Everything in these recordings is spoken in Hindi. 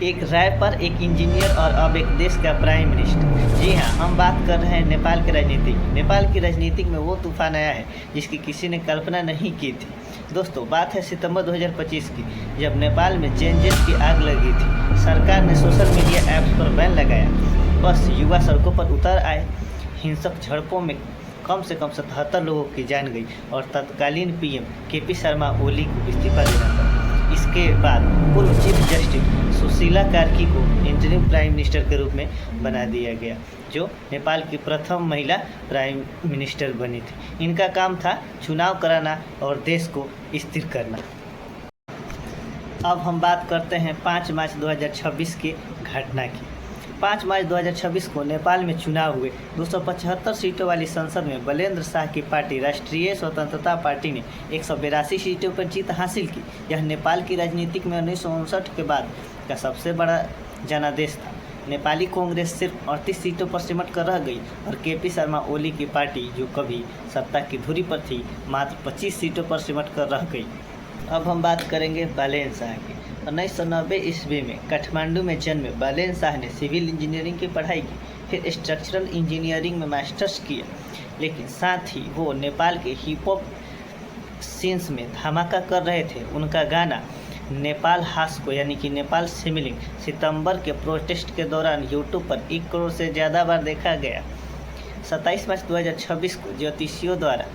एक रैपर, एक इंजीनियर और अब एक देश का प्राइम मिनिस्टर। जी हाँ, हम बात कर रहे हैं नेपाल की राजनीति की। नेपाल की राजनीति में वो तूफान आया है जिसकी किसी ने कल्पना नहीं की थी। दोस्तों, बात है सितंबर 2025 की, जब नेपाल में चेंजेस की आग लगी थी। सरकार ने सोशल मीडिया ऐप्स पर बैन लगाया, बस युवा सड़कों पर उतर आए। हिंसक झड़पों में कम से कम 77 लोगों की जान गई और तत्कालीन पीएम केपी शर्मा ओली को इस्तीफा देना पड़ा। इसके बाद पूर्व चीफ जस्टिस सुशीला कार्की को इंटरिम प्राइम मिनिस्टर के रूप में बना दिया गया, जो नेपाल की प्रथम महिला प्राइम मिनिस्टर बनी थी। इनका काम था चुनाव कराना और देश को स्थिर करना। अब हम बात करते हैं 5 मार्च 2026 की घटना की। 5 मार्च 2026 को नेपाल में चुनाव हुए। 275 सीटों वाली संसद में बलेंद्र शाह की पार्टी राष्ट्रीय स्वतंत्रता पार्टी ने 182 सीटों पर जीत हासिल की। यह नेपाल की राजनीति में 1959 के बाद का सबसे बड़ा जनादेश था। नेपाली कांग्रेस सिर्फ 38 सीटों पर सिमट कर रह गई और केपी शर्मा ओली की पार्टी, जो कभी सत्ता की धुरी पर थी, मात्र 25 सीटों पर सिमट कर रह गई। अब हम बात करेंगे बालेन शाह की। 1990 ईस्वी में काठमांडू में जन्मे बालेन शाह ने सिविल इंजीनियरिंग की पढ़ाई की, फिर स्ट्रक्चरल इंजीनियरिंग में मास्टर्स किया। लेकिन साथ ही वो नेपाल के हिप हॉप सीन्स में धमाका कर रहे थे। उनका गाना नेपाल हास्को यानी कि नेपाल सिमिलिंग सितंबर के प्रोटेस्ट के दौरान यूट्यूब पर 1 करोड़ से ज़्यादा बार देखा गया। 27 मार्च 2026 को ज्योतिषियों द्वारा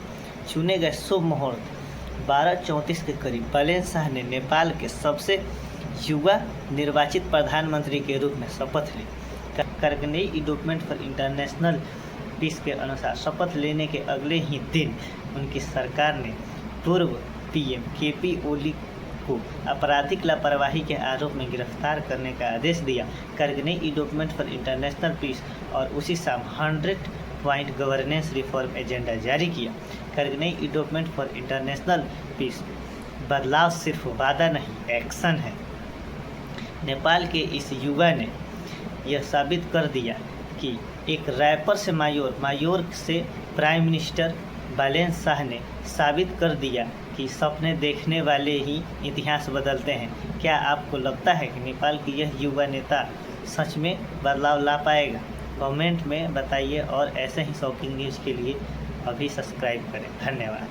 चुने गए शुभ मुहूर्त 12:34 के करीब बालेन शाह ने नेपाल के सबसे युवा निर्वाचित प्रधानमंत्री के रूप में शपथ ली। Kargil endowment for international peace के अनुसार शपथ लेने के अगले ही दिन उनकी सरकार ने पूर्व पीएम केपी ओली को आपराधिक लापरवाही के आरोप में गिरफ्तार करने का आदेश दिया। Carnegie endowment for international Peace और उसी शाम 100 पॉइंट गवर्नेंस रिफॉर्म एजेंडा जारी किया। Carnegie endowment for international Peace बदलाव सिर्फ वादा नहीं, एक्शन है। नेपाल के इस युवा ने यह साबित कर दिया कि एक रैपर से मायूर से प्राइम मिनिस्टर बालेन शाह ने साबित कर दिया कि सपने देखने वाले ही इतिहास बदलते हैं। क्या आपको लगता है कि नेपाल की यह युवा नेता सच में बदलाव ला पाएगा? कमेंट में बताइए और ऐसे ही शॉकिंग न्यूज़ के लिए अभी सब्सक्राइब करें। धन्यवाद।